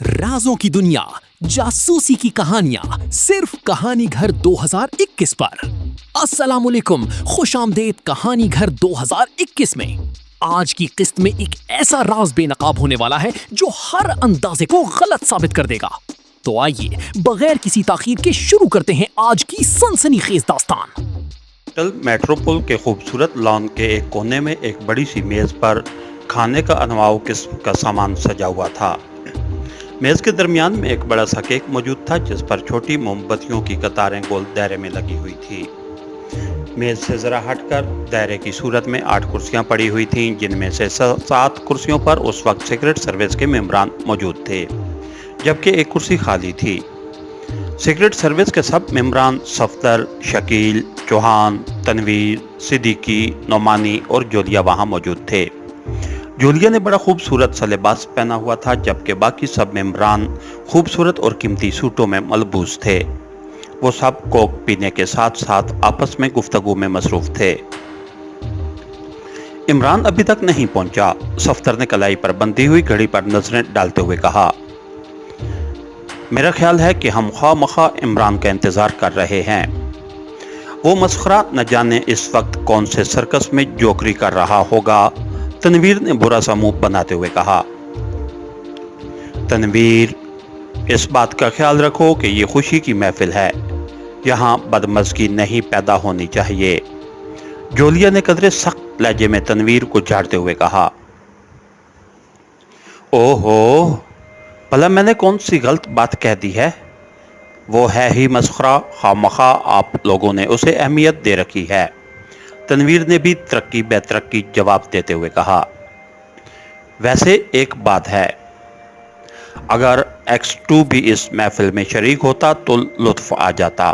राजों की दुनिया, जासूसी की कहानियां सिर्फ कहानी घर 2021 पर। अस्सलामुअलैकुम, खुशामदेद कहानी घर 2021 में। आज की किस्त में एक ऐसा राज बेनकाब होने वाला है जो हर अंदाजे को गलत साबित कर देगा। तो आइए बगैर किसी ताखीर के शुरू करते हैं आज की सनसनीखेज दास्तान। कल मेट्रोपोल के खूबसूरत लॉन के एक कोने में एक बड़ी सी मेज पर खाने का अनवाऊ किस्म का सामान सजा हुआ था। मेज के दरमियान में एक बड़ा सा केक मौजूद था जिस पर छोटी मोमबत्तियों की कतारें गोल दायरे में लगी हुई थी। मेज से जरा हटकर दायरे की सूरत में 8 कुर्सियां पड़ी हुई थीं, जिनमें से 7 कुर्सियों पर उस वक्त सीक्रेट सर्विस के मेंबरान मौजूद थे, जबकि एक कुर्सी खाली थी। सीक्रेट सर्विस के सब मेंबरान सफदर, शकील, चौहान, तनवीर, सिद्दीकी, नौमानी और जोलिया वहां मौजूद थे। जोलिया ने बड़ा खूबसूरत सा लिबास पहना हुआ था, जबकि बाकी सब मेंबरान खूबसूरत और कीमती सूटों में मलबूस थे। वो सब कोक पीने के साथ साथ आपस में गुफ्तगू में मसरूफ थे। इमरान अभी तक नहीं पहुंचा। सफदर ने कलाई पर बंधी हुई घड़ी पर नजरें डालते हुए कहा, मेरा ख्याल है कि हम खामखा इमरान का इंतजार कर रहे हैं। वो मस्खरा न जाने इस वक्त कौन से सर्कस में जोकरी कर रहा होगा। तनवीर ने बुरा सा मुंह बनाते हुए कहा, तनवीर, इस बात का ख्याल रखो कि ये खुशी की महफिल है, यहाँ बदमज़गी नहीं पैदा होनी चाहिए। जोलिया ने कदरे सख्त लहजे में तनवीर को झाड़ते हुए कहा, ओहो, भला मैंने कौन सी गलत बात कह दी है? वो है ही मस्खरा, खामखा आप लोगों ने उसे अहमियत दे रखी है। तनवीर ने भी तरक्की बेतरक्की जवाब देते हुए कहा, वैसे एक बात है, अगर X2 भी इस महफिल में शरीक होता तो लुत्फ आ जाता।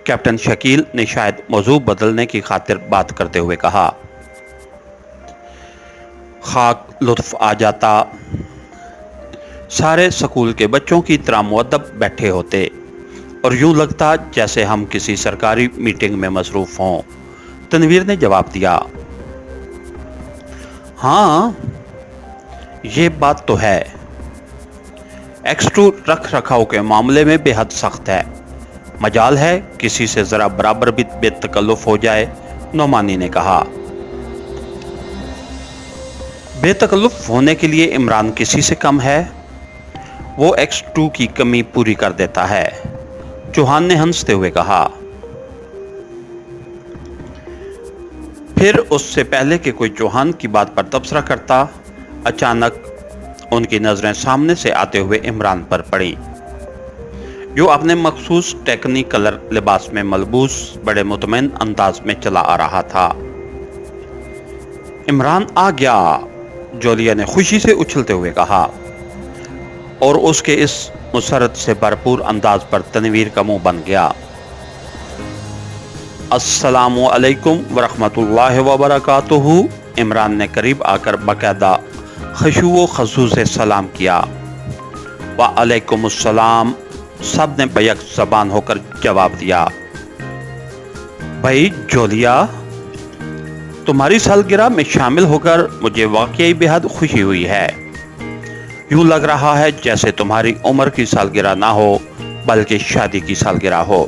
कैप्टन शकील ने शायद मौजू बदलने की खातिर बात करते हुए कहा, खाक लुत्फ आ जाता। सारे स्कूल के बच्चों की तरह मुअद्दब बैठे होते और यूं लगता जैसे हम किसी सरकारी मीटिंग में मसरूफ हों। तनवीर ने जवाब दिया, हाँ, ये बात तो है। X2 रख रखाव के मामले में बेहद सख्त है। मजाल है किसी से जरा बराबर भी बेतकल्लुफ हो जाए, नौमानी ने कहा। बेतकल्लुफ होने के लिए इमरान किसी से कम है। वो X2 की कमी पूरी कर देता है, चौहान ने हंसते हुए कहा। फिर उससे पहले कि कोई चौहान की बात पर तबसरा करता, अचानक उनकी नजरें सामने से आते हुए इमरान पर पड़ी, जो अपने मखसूस टेक्नी कलर लिबास में मलबूस बड़े मुतमईन अंदाज में चला आ रहा था। इमरान आ गया, जोलिया ने खुशी से उछलते हुए कहा, और उसके इस मुसरत से भरपूर अंदाज पर तनवीर का मुंह बन गया। अस्सलामु अलैकुम वरहमतुल्लाहि वबरकातुहू। इमरान ने करीब आकर बाकायदा खुशू व खजू से सलाम किया। व अलैकुमुस्सलाम, सब ने बैक ज़बान होकर जवाब दिया। भाई जोलिया, तुम्हारी सालगिरह में शामिल होकर मुझे वाकई बेहद खुशी हुई है। यूं लग रहा है जैसे तुम्हारी उम्र की सालगिरह ना हो बल्कि शादी की सालगिरह हो।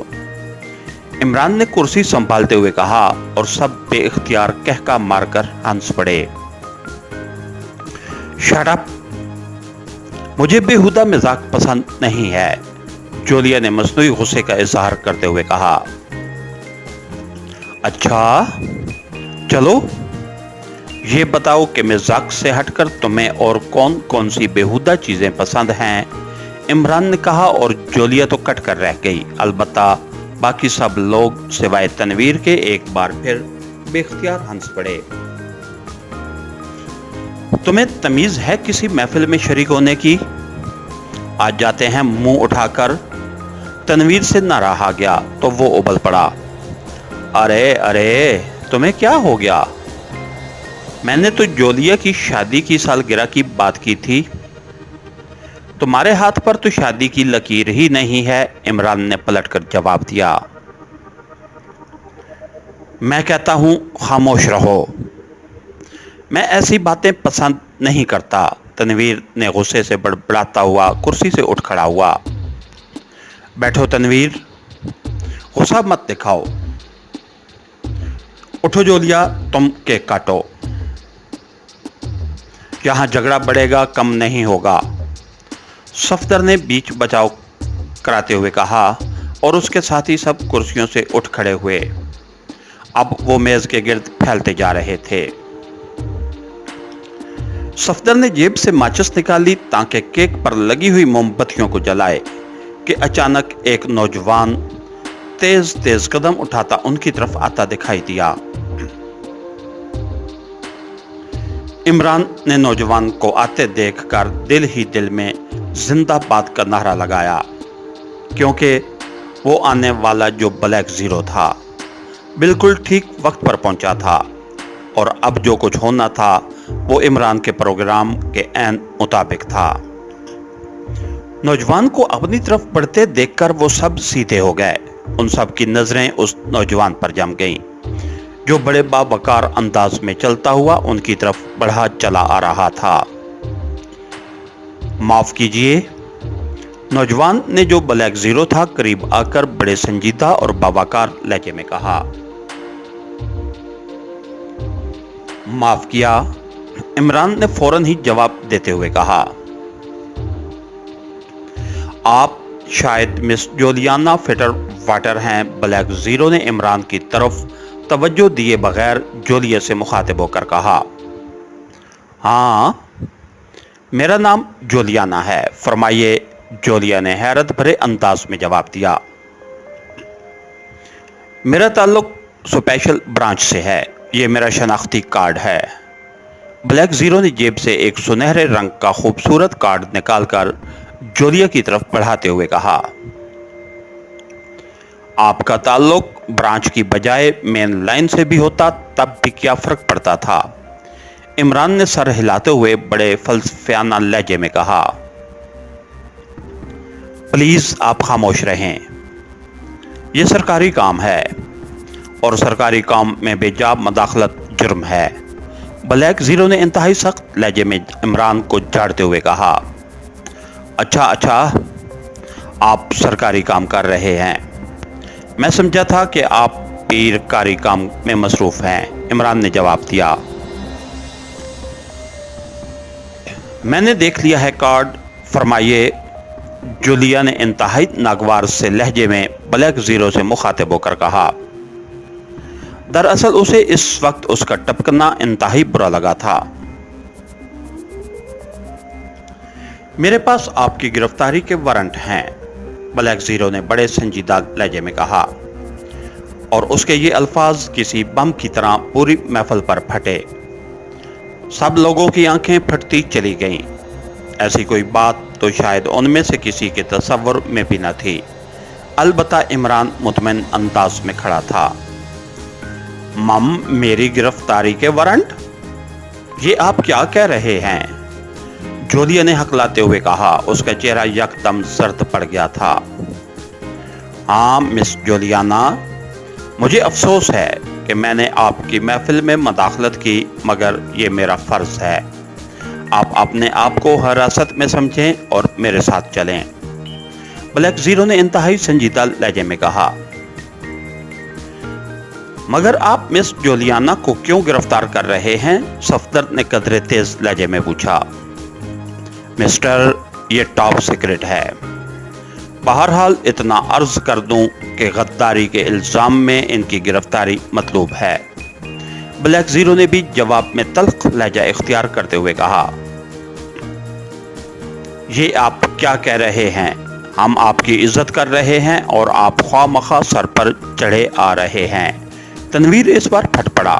इमरान ने कुर्सी संभालते हुए कहा और सब बेइख्तियार कहका मारकर हंस पड़े। शट अप, मुझे बेहुदा मजाक पसंद नहीं है, जोलिया ने मसनूई गुस्से का इजहार करते हुए कहा। अच्छा, चलो ये बताओ कि मजाक से हटकर तुम्हें और कौन कौन सी बेहुदा चीजें पसंद हैं? इमरान ने कहा और जोलिया तो कट कर रह गई। अलबत्ता बाकी सब लोग सिवाय तनवीर के एक बार फिर बेख्तियार हंस पड़े। तुम्हें तमीज है किसी महफिल में शरीक होने की? आज जाते हैं मुंह उठाकर। तनवीर से न रहा गया तो वो उबल पड़ा, अरे अरे, तुम्हें क्या हो गया? मैंने तो जोलिया की शादी की सालगिरह की बात की थी। तुम्हारे हाथ पर तो शादी की लकीर ही नहीं है, इमरान ने पलटकर जवाब दिया। मैं कहता हूं खामोश रहो। मैं ऐसी बातें पसंद नहीं करता। तनवीर ने गुस्से से बड़बड़ाता हुआ कुर्सी से उठ खड़ा हुआ। बैठो तनवीर, गुस्सा मत दिखाओ। उठो जोलिया, तुम केक काटो। यहाँ झगड़ा बढ़ेगा, कम नहीं होगा, सफदर ने बीच बचाव कराते हुए कहा और उसके साथी सब कुर्सियों से उठ खड़े हुए। अब वो मेज के गिर्द फैलते जा रहे थे। सफदर ने जेब से माचिस निकाली ताकि केक पर लगी हुई मोमबत्तियों को जलाए कि अचानक एक नौजवान तेज तेज कदम उठाता उनकी तरफ आता दिखाई दिया। इमरान ने नौजवान को आते देखकर दिल ही दिल में जिंदाबाद का नारा लगाया, क्योंकि वो आने वाला जो ब्लैक जीरो था बिल्कुल ठीक वक्त पर पहुंचा था और अब जो कुछ होना था वो इमरान के प्रोग्राम के ऐन मुताबिक था। नौजवान को अपनी तरफ बढ़ते देखकर वो सब सीधे हो गए। उन सब की नजरें उस नौजवान पर जम गईं, जो बड़े बावकार अंदाज में चलता हुआ उनकी तरफ बढ़ा चला आ रहा था। माफ कीजिए, नौजवान ने जो ब्लैक जीरो था करीब आकर बड़े संजीदा और बावकार लहजे में कहा। माफ किया, इमरान ने फौरन ही जवाब देते हुए कहा। आप शायद मिस जोलियाना फिटर वाटर हैं, ब्लैक जीरो ने इमरान की तरफ तवज्जो दिए बगैर जोलिया से मुखातिब होकर कहा। हाँ, मेरा नाम जोलियाना है, फरमाइए, जोलिया ने हैरत भरे अंदाज में जवाब दिया। मेरा ताल्लुक स्पेशल ब्रांच से है, ये मेरा शनाख्ती कार्ड है। ब्लैक जीरो ने जेब से एक सुनहरे रंग का खूबसूरत कार्ड निकालकर जोलिया की तरफ बढ़ाते हुए कहा। आपका ताल्लुक ब्रांच की बजाय मेन लाइन से भी होता तब भी क्या फर्क पड़ता था? इमरान ने सर हिलाते हुए बड़े फलसफियाना लहजे में कहा। प्लीज आप खामोश रहें, यह सरकारी काम है और सरकारी काम में बेजा मदाखलत जुर्म है। ब्लैक जीरो ने इंतहाई सख्त लहजे में इमरान को झाड़ते हुए कहा। अच्छा, आप सरकारी काम कर रहे हैं, मैं समझा था कि आप पीरकारी काम में मसरूफ हैं, इमरान ने जवाब दिया। मैंने देख लिया है कार्ड, फरमाइए, जोलिया ने इंतहाई नागवार से लहजे में ब्लैक जीरो से मुखातिब होकर कहा। दरअसल उसे इस वक्त उसका टपकना इंतहाई बुरा लगा था। मेरे पास आपकी गिरफ्तारी के वारंट हैं, ब्लैक जीरो ने बड़े संजीदा लहजे में कहा और उसके ये अल्फाज किसी बम की तरह पूरी महफिल पर फटे। सब लोगों की आंखें फटती चली गईं। ऐसी कोई बात तो शायद उनमें से किसी के तसव्वुर में भी न थी। अलबत्ता इमरान मुतमईन अंदाज में खड़ा था। मेरी गिरफ्तारी के वारंट? ये आप क्या कह रहे हैं? जोलिया ने हकलाते हुए कहा। उसका चेहरा यकदम सर्द पड़ गया था। हाँ मिस जोलियाना, मुझे अफसोस है कि मैंने आपकी महफिल में मदाखलत की, मगर ये मेरा फर्ज है। आप अपने आप को हिरासत में समझें और मेरे साथ चलें, ब्लैक जीरो ने इंतहाई संजीदा लहजे में कहा। मगर आप मिस जोलियाना को क्यों गिरफ्तार कर रहे हैं? सफदर ने कदरे तेज लहजे में पूछा। मिस्टर, ये टॉप सीक्रेट है। बहरहाल इतना अर्ज कर दूं कि गद्दारी के इल्जाम में इनकी गिरफ्तारी मतलूब है, ब्लैक जीरो ने भी जवाब में तल्ख लहजा इख्तियार करते हुए कहा। ये आप क्या कह रहे हैं? हम आपकी इज्जत कर रहे हैं और आप ख्वामखा सर पर चढ़े आ रहे हैं। तनवीर इस बार फट पड़ा।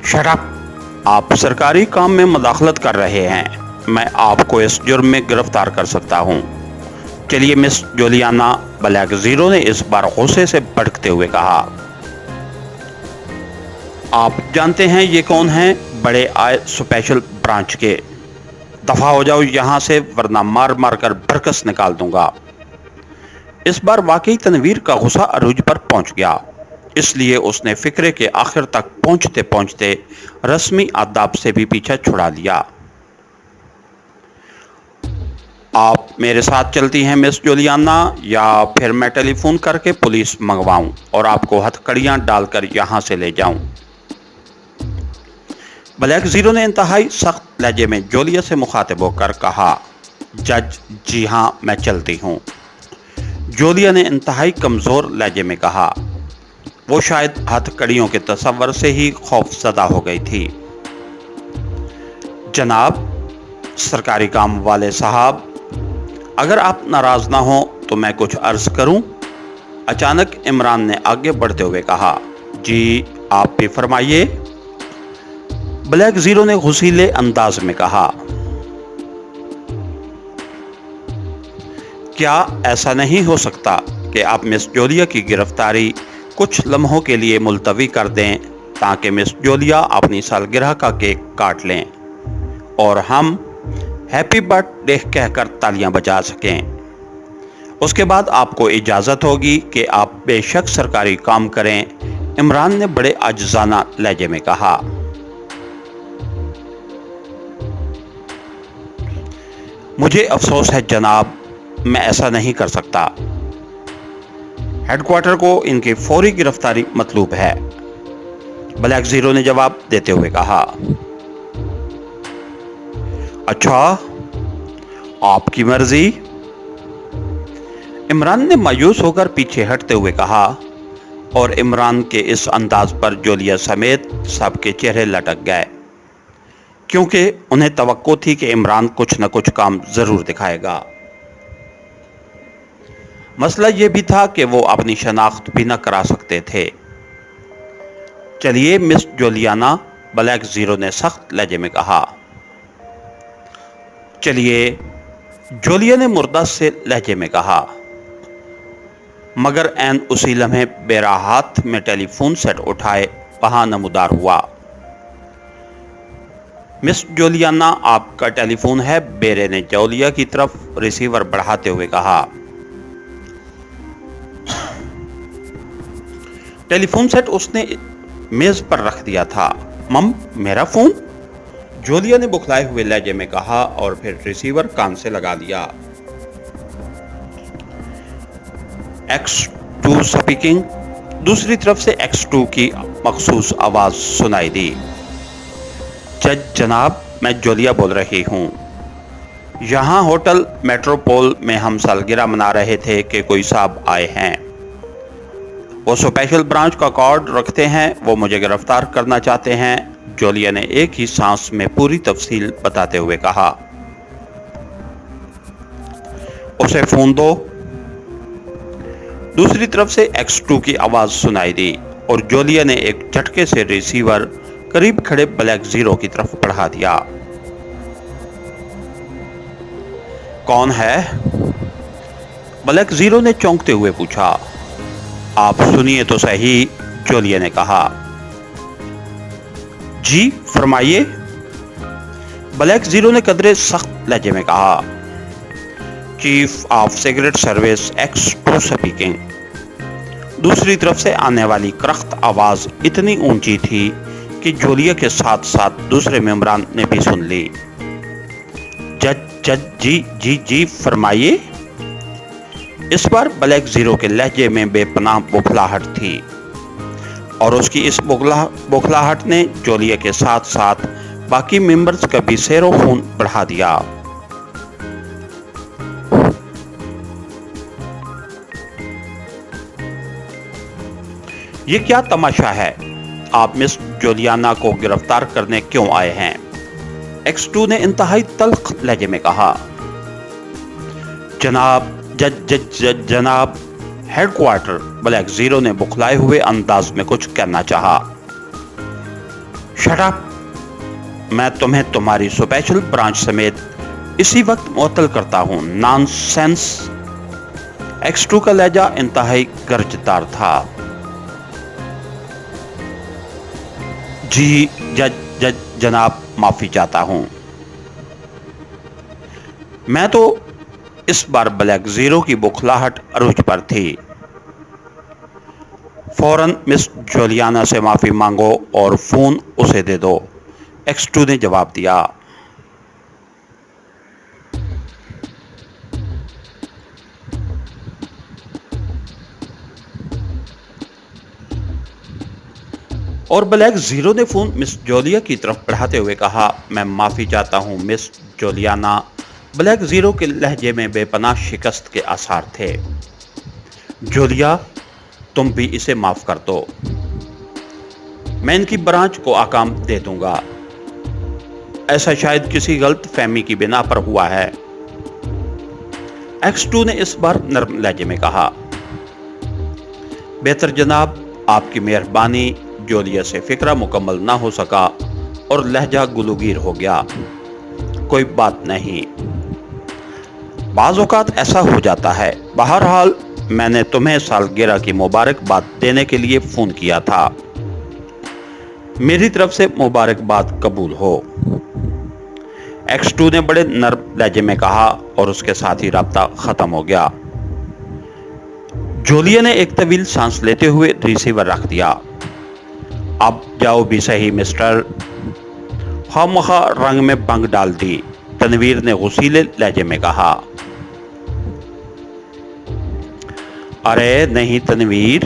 Shut up! आप सरकारी काम में मदाखलत कर रहे हैं, मैं आपको इस जुर्म में गिरफ्तार कर सकता हूं। चलिए मिस जोलियाना, ब्लैक जीरो ने इस बार गुस्से से भड़कते हुए कहा। आप जानते हैं ये कौन हैं? बड़े आए स्पेशल ब्रांच के। दफा हो जाओ यहां से, वरना मार मार कर बरकस निकाल दूंगा। इस बार वाकई तनवीर का गुस्सा अरूज पर पहुंच गया, इसलिए उसने फिक्रे के आखिर तक पहुंचते पहुंचते रस्मी आदाब से भी पीछा छुड़ा लिया। आप मेरे साथ चलती हैं मिस जूलियाना, या फिर मैं टेलीफोन करके पुलिस मंगवाऊं और आपको हथकड़ियां डालकर यहां से ले जाऊं। ब्लैक जीरो ने इंतहाई सख्त लहजे में जूलिया से मुखातिब होकर कहा, जज जी हाँ, मैं चलती हूँ। जूलिया ने इंतहाई कमज़ोर लहजे में कहा। वो शायद हथकड़ियों के तस्वर से ही खौफजदा हो गई थी। जनाब, सरकारी काम वाले साहब, अगर आप नाराज ना हो तो मैं कुछ अर्ज करूं? अचानक इमरान ने आगे बढ़ते हुए कहा। जी, आप भी फरमाइए, ब्लैक जीरो ने गुस्सीले अंदाज में कहा। क्या ऐसा नहीं हो सकता कि आप मिस जूलिया की गिरफ्तारी कुछ लम्हों के लिए मुलतवी कर दें, ताकि मिस जूलिया अपनी सालगिरह का केक काट लें और हम हैप्पी बर्थडे कहकर तालियां बजा सकें। उसके बाद आपको इजाज़त होगी कि आप बेशक सरकारी काम करें, इमरान ने बड़े आजिज़ाना लहजे में कहा। मुझे अफसोस है जनाब, मैं ऐसा नहीं कर सकता। हेडक्वार्टर को इनकी फौरी गिरफ्तारी मतलूब है, ब्लैक जीरो ने जवाब देते हुए कहा। अच्छा, आपकी मर्जी, इमरान ने मायूस होकर पीछे हटते हुए कहा, और इमरान के इस अंदाज पर जूलिया समेत सबके चेहरे लटक गए, क्योंकि उन्हें तवक्को थी कि इमरान कुछ न कुछ काम जरूर दिखाएगा। मसला ये भी था कि वो अपनी शनाख्त भी न करा सकते थे। चलिए मिस जूलियाना, ब्लैक जीरो ने सख्त लहजे में कहा। चलिए, जूलिया ने मुर्दा से लहजे में कहा, मगर ऐन उसी लम्हे बेरा हाथ में टेलीफोन सेट उठाए वहां नमूदार हुआ। मिस जूलियाना, आपका टेलीफोन है, बेरे ने जूलिया की तरफ रिसीवर बढ़ाते हुए कहा। टेलीफोन सेट उसने मेज पर रख दिया था। मम, मेरा फोन, जूलिया ने बुखलाए हुए लहजे में कहा और फिर रिसीवर कान से लगा दिया। X2 speaking. दूसरी तरफ से X2 की मखसूस आवाज सुनाई दी। जज जनाब, मैं जूलिया बोल रही हूँ। यहाँ होटल मेट्रोपोल में हम सालगिरह मना रहे थे कि कोई साहब आए हैं। वो स्पेशल ब्रांच का कार्ड रखते हैं, वो मुझे गिरफ्तार करना चाहते हैं, जूलिया ने एक ही सांस में पूरी तफसील बताते हुए कहा। उसे फोन दो। दूसरी तरफ से X2 की आवाज सुनाई दी और जूलिया ने एक झटके से रिसीवर करीब खड़े ब्लैक जीरो की तरफ बढ़ा दिया। कौन है? ब्लैक जीरो ने चौंकते हुए पूछा। आप सुनिए तो सही, जूलिया ने कहा। जी फरमाइए, ब्लैक जीरो ने कदरे सख्त लहजे में कहा। Chief of secret service X2 speaking. दूसरी तरफ से आने वाली करख्त आवाज इतनी ऊंची थी कि जूलिया के साथ साथ दूसरे मेंबरान ने भी सुन ली। जज जी जी जी फरमाइए। इस बार ब्लैक जीरो के लहजे में बेपनाह बौखलाहट थी और उसकी इस बौखलाहट ने जूलिया के साथ साथ बाकी मेंबर्स का भी सैरो खून बढ़ा दिया। ये क्या तमाशा है? आप मिस जूलियाना को गिरफ्तार करने क्यों आए हैं? X2 ने इंतहाई तल्ख लहजे में कहा। जनाब, जनाब, हेडक्वार्टर, ब्लैक जीरो ने बुखलाए हुए अंदाज में कुछ कहना चाहा। शट अप, मैं तुम्हें तुम्हारी स्पेशल ब्रांच समेत इसी वक्त मुअत्तल करता हूं। नॉनसेंस। X2 का लहजा इंतहाई गर्जदार था। जी जज जनाब, माफी चाहता हूं। मैं तो इस बार ब्लैक जीरो की बुखलाहट अरूज पर थी। फौरन मिस जूलियाना से माफी मांगो और फोन उसे दे दो, X2 ने जवाब दिया। और ब्लैक जीरो ने फोन मिस जोलिया की तरफ बढ़ाते हुए कहा, मैं माफी चाहता हूं मिस जोलियाना। ब्लैक जीरो के लहजे में बेपनाह शिकस्त के आसार थे। जोलिया, तुम भी इसे माफ कर दो, मैं इनकी ब्रांच को आकाम दे दूंगा। ऐसा शायद किसी गलत फहमी की बिना पर हुआ है। X2 ने इस बार नर्म लहजे में कहा, बेहतर जनाब, आपकी मेहरबानी। जोलिया से फिक्रा मुकम्मल ना हो सका और लहजा गुलूगीर हो गया। कोई बात नहीं, बाज़ औक़ात ऐसा हो जाता है। बहरहाल मैंने तुम्हें सालगिरह की मुबारकबाद देने के लिए फ़ोन किया था। मेरी तरफ से मुबारकबाद कबूल हो। X2 ने बड़े नर्म लहजे में कहा और उसके साथ ही राब्ता ख़त्म हो गया। जोलिया ने एक तवील सांस लेते हुए रिसीवर रख दिया। अब जाओ भी सही मिस्टर। खामखा रंग में भंग डाल दी, तनवीर ने गुस्सीले लहजे में कहा। अरे नहीं तनवीर,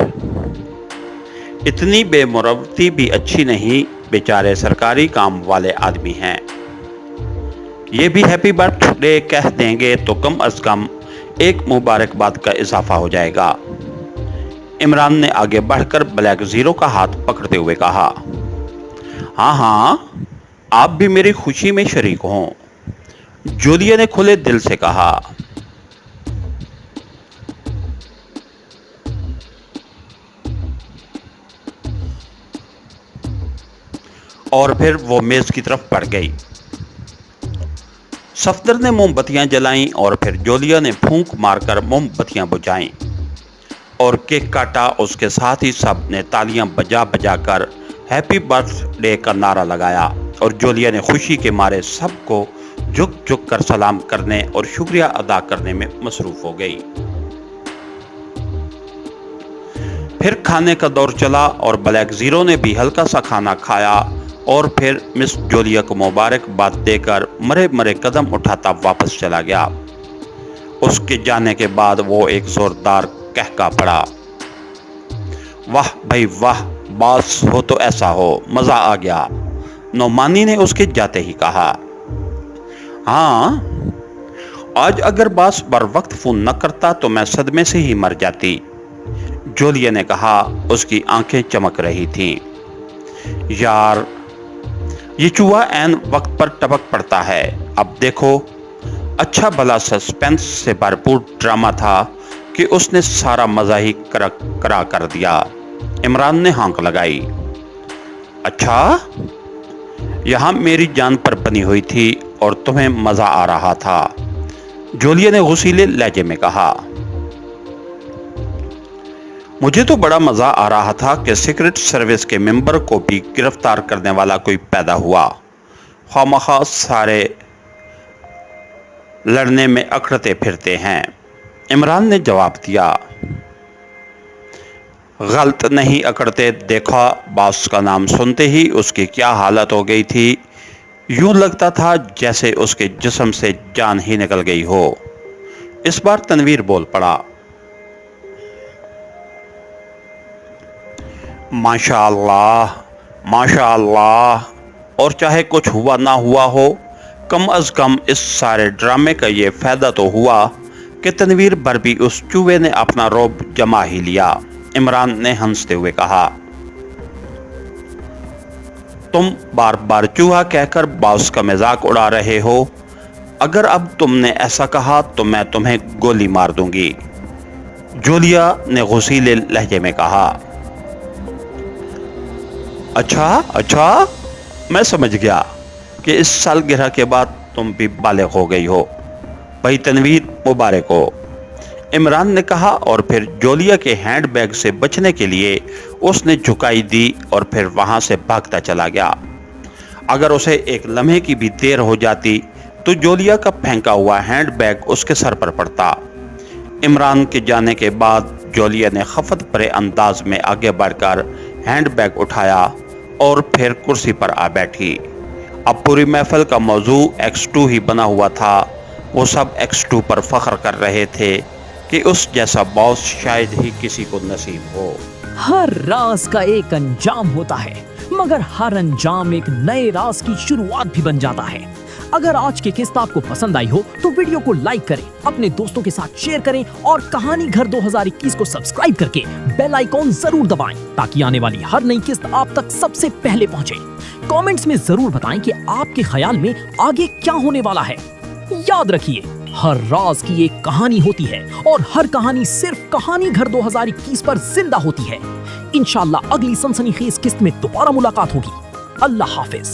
इतनी बेमुरवती भी अच्छी नहीं, बेचारे सरकारी काम वाले आदमी हैं। ये भी हैप्पी बर्थडे कह देंगे तो कम अज कम एक मुबारकबाद का इजाफा हो जाएगा। इमरान ने आगे बढ़कर ब्लैक जीरो का हाथ पकड़ते हुए कहा, हाँ हाँ, आप भी मेरी खुशी में शरीक हों। जोलिया ने खुले दिल से कहा। और फिर वो मेज की तरफ बढ़ गई। सफदर ने मोमबत्तियां जलाईं और फिर जोलिया ने फूंक मारकर मोमबत्तियां बुझाईं और केक काटा। उसके साथ ही सब ने तालियां बजा बजा कर हैप्पी बर्थडे का नारा लगाया और जोलिया ने खुशी के मारे सबको झुक झुक कर सलाम करने और शुक्रिया अदा करने में मसरूफ हो गई। फिर खाने का दौर चला और ब्लैक जीरो ने भी हल्का सा खाना खाया और फिर मिस जोलिया को मुबारकबाद देकर मरे मरे कदम उठाता वापस चला गया। उसके जाने के बाद वो एक जोरदार कहका पड़ा। वाह भाई वाह, बास हो तो ऐसा हो, मजा आ गया, नौमानी ने उसके जाते ही कहा। हाँ, आज अगर बास बर वक्त फोन न करता तो मैं सदमे से ही मर जाती, जोलिया ने कहा। उसकी आंखें चमक रही थीं। यार, ये चूहा ऐन वक्त पर टपक पड़ता है। अब देखो, अच्छा भला सस्पेंस से भरपूर ड्रामा था कि उसने सारा मजा ही करा कर दिया। इमरान ने हाँक लगाई। अच्छा, यहाँ मेरी जान पर बनी हुई थी और तुम्हें मजा आ रहा था, जोलिया ने गुस्सीले लहजे में कहा। मुझे तो बड़ा मजा आ रहा था कि सीक्रेट सर्विस के मेंबर को भी गिरफ्तार करने वाला कोई पैदा हुआ। खामखा सारे लड़ने में अकड़ते फिरते हैं, इमरान ने जवाब दिया। गलत नहीं अकड़ते, देखा बास का नाम सुनते ही उसकी क्या हालत हो गई थी। यूं लगता था जैसे उसके जिस्म से जान ही निकल गई हो। इस बार तनवीर बोल पड़ा। माशाअल्लाह माशाअल्लाह, और चाहे कुछ हुआ ना हुआ हो, कम अज कम इस सारे ड्रामे का ये फायदा तो हुआ कि तनवीर पर भी उस चूहे ने अपना रौब जमा ही लिया। इमरान ने हंसते हुए कहा। तुम बार बार चूहा कहकर बास का मजाक उड़ा रहे हो। अगर अब तुमने ऐसा कहा तो मैं तुम्हें गोली मार दूंगी, जोलिया ने गुस्सीले लहजे में कहा। अच्छा, मैं समझ गया कि इस सालगिरह के बाद तुम भी बालिग हो गई हो। भाई तनवीर, मुबारक हो, इमरान ने कहा और फिर जोलिया के हैंडबैग से बचने के लिए उसने झुकाई दी और फिर वहां से भागता चला गया। अगर उसे एक लम्हे की भी देर हो जाती तो जोलिया का फेंका हुआ हैंडबैग उसके सर पर पड़ता। इमरान के जाने के बाद जोलिया ने खफत भरे अंदाज में आगे बढ़कर हैंडबैग उठाया और फिर कुर्सी पर आ बैठी। अब पूरी महफिल का मौजू X2 ही बना हुआ था। वो सब X2 पर फख्र कर रहे थे कि उस जैसा बॉस शायद ही किसी को नसीब हो। हर राज का एक अंजाम होता है मगर हर अंजाम एक नए राज की शुरुआत भी बन जाता है। अगर आज की किस्त आपको पसंद आई हो तो वीडियो को लाइक करें, अपने दोस्तों के साथ शेयर करें और कहानी घर 2021 को सब्सक्राइब करके बेल आइकॉन जरूर दबाएं ताकि आने वाली हर नई किस्त आप तक सबसे पहले पहुंचे। कमेंट्स में जरूर बताएं कि आपके ख्याल में आगे क्या होने वाला है। याद रखिए, हर राज की एक कहानी होती है और हर कहानी सिर्फ कहानी घर 2021 पर जिंदा होती है। इंशाल्लाह अगली सनसनीखेज किस्त में दोबारा मुलाकात होगी। अल्लाह हाफिज।